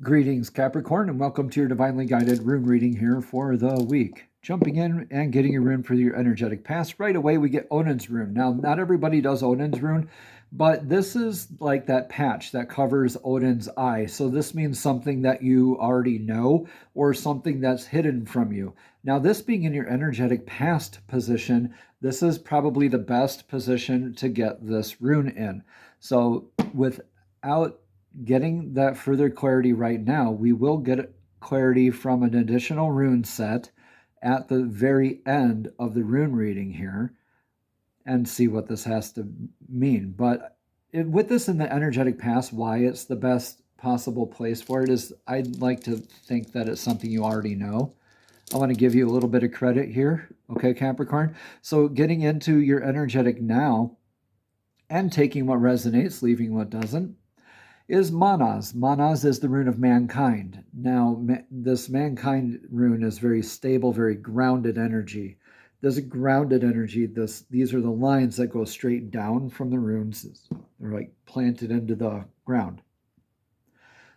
Greetings, Capricorn, and welcome to your divinely guided rune reading here for the week. Jumping in and getting a rune for your energetic past. Right away, we get Odin's rune. Now, not everybody does Odin's rune, but this is like that patch that covers Odin's eye. So this means something that you already know or something that's hidden from you. Now, this being in your energetic past position, this is probably the best position to get this rune in. So without getting that further clarity right now, we will get clarity from an additional rune set at the very end of the rune reading here and see what this has to mean. But with this in the energetic past, why it's the best possible place for it is I'd like to think that it's something you already know. I want to give you a little bit of credit here, okay, Capricorn? So getting into your energetic now and taking what resonates, leaving what doesn't, is Manas. Manas is the rune of mankind. Now, this mankind rune is very stable, very grounded energy. This grounded energy, these are the lines that go straight down from the runes. They're like planted into the ground.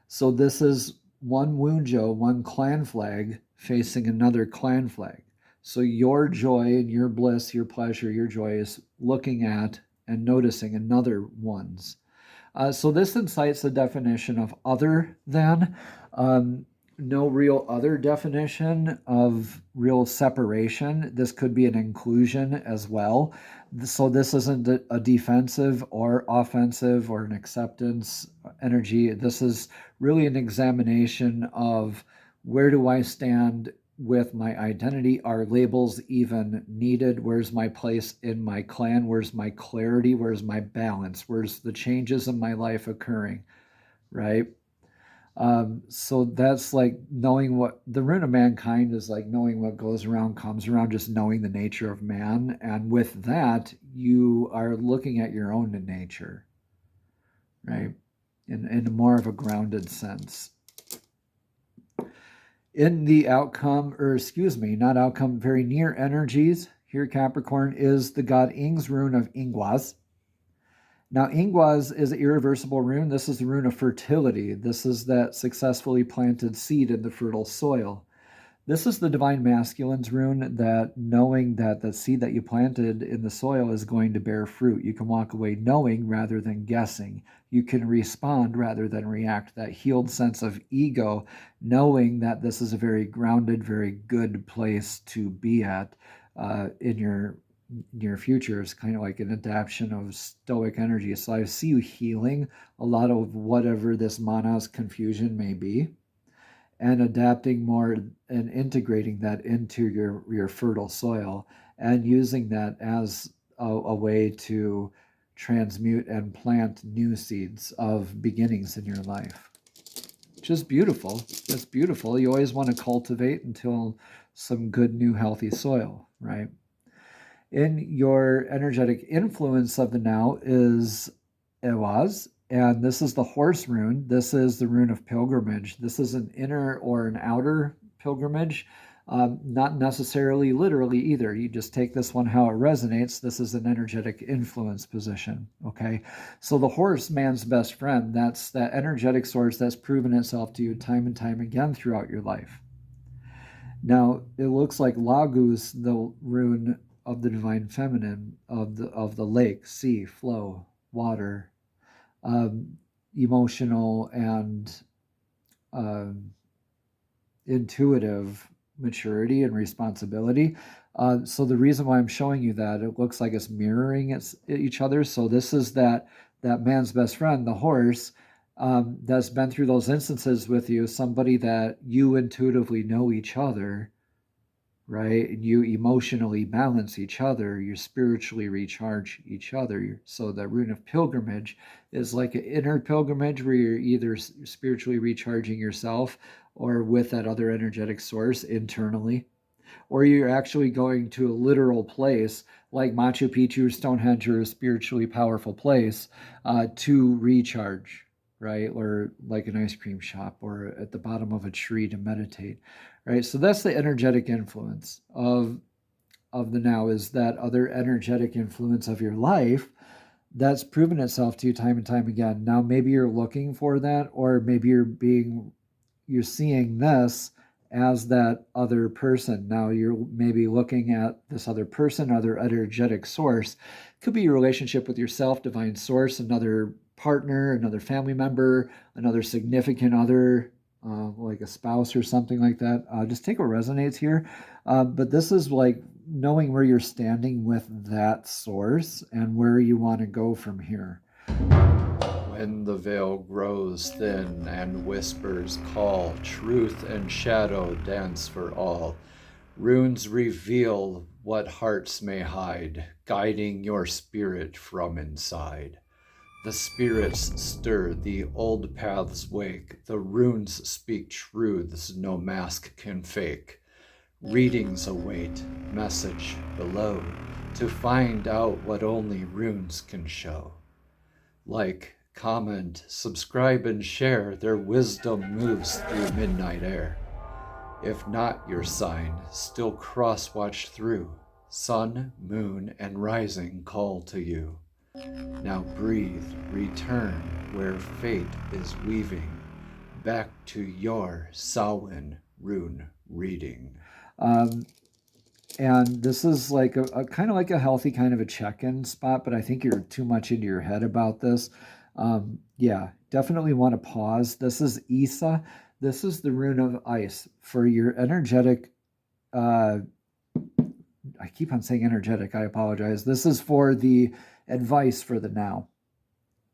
So this is one Wunjo, one clan flag facing another clan flag. So your joy and your bliss, your pleasure, your joy is looking at and noticing another one's. So this incites a definition of other than, no real other definition of real separation. This could be an inclusion as well. So this isn't a defensive or offensive or an acceptance energy. This is really an examination of where do I stand with my identity. Are labels even needed? Where's my place in my clan? Where's my clarity? Where's my balance? Where's the changes in my life occurring, right? So that's like knowing what the rune of mankind is, like knowing what goes around comes around, just knowing the nature of man. And with that, you are looking at your own nature, right? In more of a grounded sense. In the outcome, or excuse me, not outcome, very near energies, here Capricorn is the god Ing's rune of Ingwas. Now, Ingwas is an irreversible rune. This is the rune of fertility. This is that successfully planted seed in the fertile soil. This is the divine masculine's rune, that knowing that the seed that you planted in the soil is going to bear fruit. You can walk away knowing rather than guessing. You can respond rather than react. That healed sense of ego, knowing that this is a very grounded, very good place to be at in your near future. Is kind of like an adaptation of stoic energy. So I see you healing a lot of whatever this manas confusion may be, and adapting more and integrating that into your fertile soil and using that as a way to transmute and plant new seeds of beginnings in your life. Which is beautiful. It's beautiful. You always want to cultivate until some good, new, healthy soil, right? In your energetic influence of the now is Ewaz, and this is the horse rune. This is the rune of pilgrimage. This is an inner or an outer pilgrimage, not necessarily literally either. You just take this one how it resonates. This is an energetic influence position, okay? So the horse, man's best friend, that's that energetic source that's proven itself to you time and time again throughout your life. Now, it looks like Lagus, the rune of the divine feminine, of the lake, sea, flow, water, emotional and intuitive maturity and responsibility. So the reason why I'm showing you that, it looks like it's mirroring each other. So this is that man's best friend, the horse, that's been through those instances with you, somebody that you intuitively know each other, right? You emotionally balance each other, you spiritually recharge each other. So the rune of pilgrimage is like an inner pilgrimage where you're either spiritually recharging yourself or with that other energetic source internally, or you're actually going to a literal place like Machu Picchu, Stonehenge, or a spiritually powerful place to recharge, right? Or like an ice cream shop or at the bottom of a tree to meditate, right? So that's the energetic influence of the now, is that other energetic influence of your life that's proven itself to you time and time again. Now, maybe you're looking for that, or maybe you're being you're seeing this as that other person. Now you're maybe looking at this other person, other energetic source. Could be a relationship with yourself, divine source, another partner, another family member, another significant other, like a spouse or something like that. Just take what resonates here. But this is like knowing where you're standing with that source and where you want to go from here. When the veil grows thin and whispers call, truth and shadow dance for all. Runes reveal what hearts may hide, guiding your spirit from inside. The spirits stir, the old paths wake, the runes speak truths no mask can fake. Readings await, message below, to find out what only runes can show. Like, comment, subscribe, and share, their wisdom moves through midnight air. If not your sign, still cross-watch through. Sun, moon, and rising call to you. Now breathe, return where fate is weaving, back to your Samhain rune reading. And this is like a kind of like a healthy kind of a check-in spot, but I think you're too much into your head about this. Yeah, definitely want to pause. This is Isa. This is the rune of ice for your energetic. I keep on saying energetic. I apologize. This is for the advice for the now.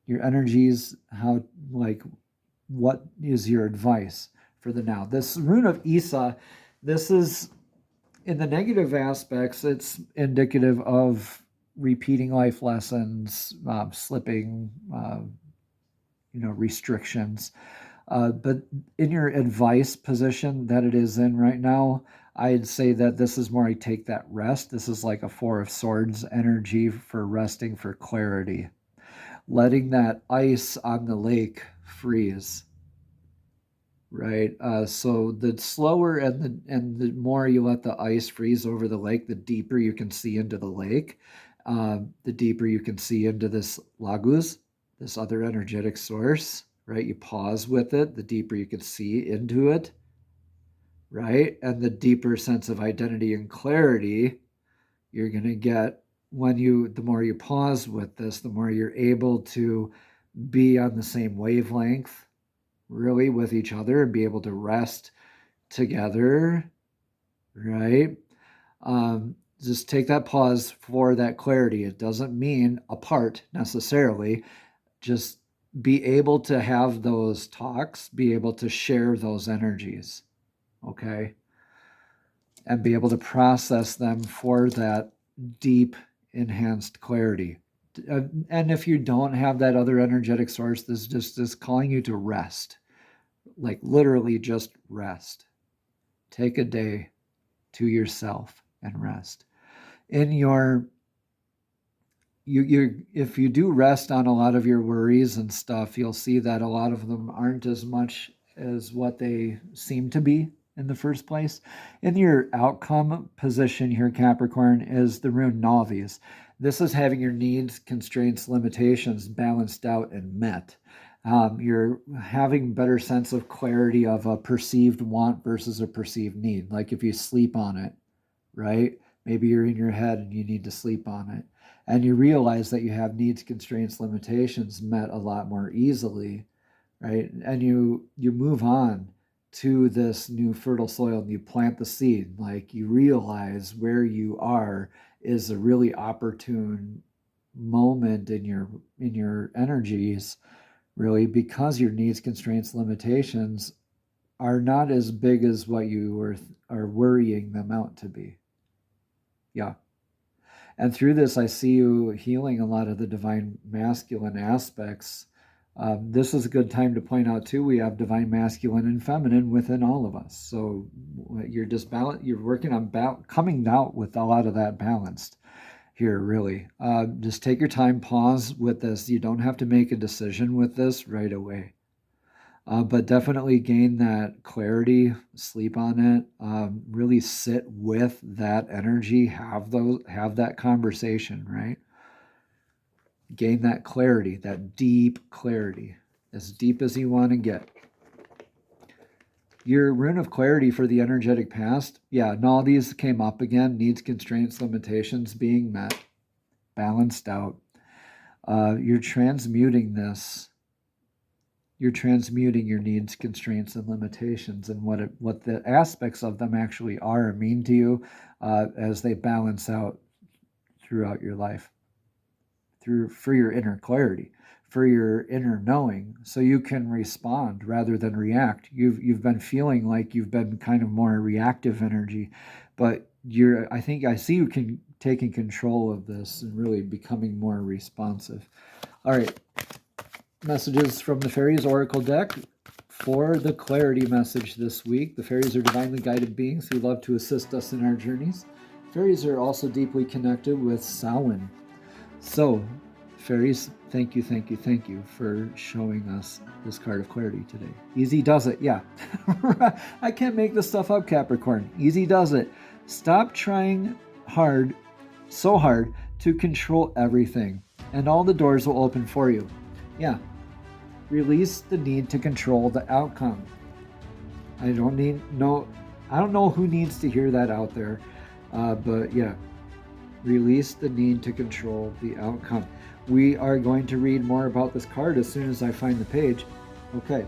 Your energies, how, like, what is your advice for the now? This rune of Isa, this is, in the negative aspects, it's indicative of repeating life lessons, slipping, restrictions. But in your advice position that it is in right now, I'd say that this is more I take that rest. This is like a Four of Swords energy for resting, for clarity. Letting that ice on the lake freeze. Right. So the slower and the more you let the ice freeze over the lake, the deeper you can see into the lake. The deeper you can see into this lagus, this other energetic source. Right. You pause with it. The deeper you can see into it. Right. And the deeper sense of identity and clarity you're going to get the more you pause with this, the more you're able to be on the same wavelength, really, with each other, and be able to rest together, right? Just take that pause for that clarity. It doesn't mean apart necessarily. Just be able to have those talks, be able to share those energies, okay? And be able to process them for that deep, enhanced clarity. And if you don't have that other energetic source, this just is calling you to rest. Like literally just rest. Take a day to yourself and rest. In your if you do rest on a lot of your worries and stuff, you'll see that a lot of them aren't as much as what they seem to be in the first place. In your outcome position here, Capricorn, is the rune Navis. This is having your needs, constraints, limitations balanced out and met. You're having better sense of clarity of a perceived want versus a perceived need. Like if you sleep on it, right? Maybe you're in your head and you need to sleep on it. And you realize that you have needs, constraints, limitations met a lot more easily, right? And you move on to this new fertile soil and you plant the seed. Like you realize where you are is a really opportune moment in your energies, really, because your needs, constraints, limitations are not as big as what you are worrying them out to be. Yeah. And through this, I see you healing a lot of the divine masculine aspects. This is a good time to point out, too, we have divine masculine and feminine within all of us. So you're working on coming out with a lot of that balanced here, really. Just take your time, pause with this. You don't have to make a decision with this right away. But definitely gain that clarity, sleep on it, really sit with that energy, have that conversation, right? Gain that clarity, that deep clarity, as deep as you want to get. Your rune of clarity for the energetic past, yeah, no, these came up again. Needs, constraints, limitations being met, balanced out. You're transmuting this. You're transmuting your needs, constraints, and limitations, and what the aspects of them actually are and mean to you as they balance out throughout your life, for your inner clarity, for your inner knowing, so you can respond rather than react. You've been feeling like you've been kind of more reactive energy, but I think I see you taking control of this and really becoming more responsive. All right, messages from the Fairies Oracle deck for the clarity message this week. The fairies are divinely guided beings who love to assist us in our journeys. Fairies are also deeply connected with Samhain. So, fairies, thank you for showing us this card of clarity today. Easy does it, yeah. I can't make this stuff up, Capricorn. Easy does it. Stop trying so hard to control everything, and all the doors will open for you. Yeah. Release the need to control the outcome. I don't know who needs to hear that out there, but yeah. Release the need to control the outcome. We are going to read more about this card as soon as I find the page. Okay.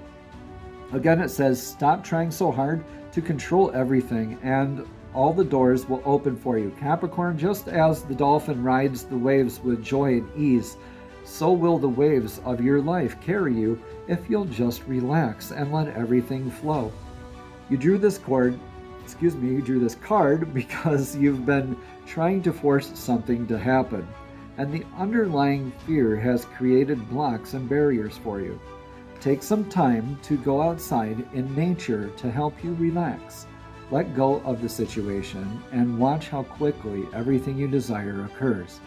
Again, it says, stop trying so hard to control everything, and all the doors will open for you. Capricorn, just as the dolphin rides the waves with joy and ease, so will the waves of your life carry you if you'll just relax and let everything flow. You drew this card because you've been trying to force something to happen, and the underlying fear has created blocks and barriers for you. Take some time to go outside in nature to help you relax. Let go of the situation and watch how quickly everything you desire occurs.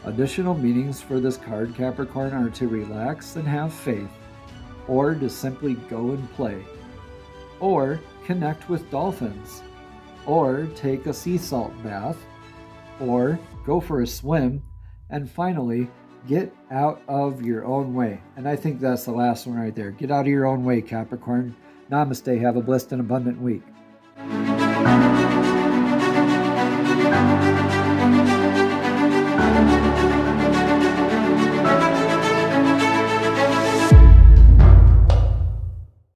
Additional meanings for this card, Capricorn, are to relax and have faith, or to simply go and play, or connect with dolphins, or take a sea salt bath, or go for a swim, and finally, get out of your own way. And I think that's the last one right there. Get out of your own way, Capricorn. Namaste. Have a blessed and abundant week.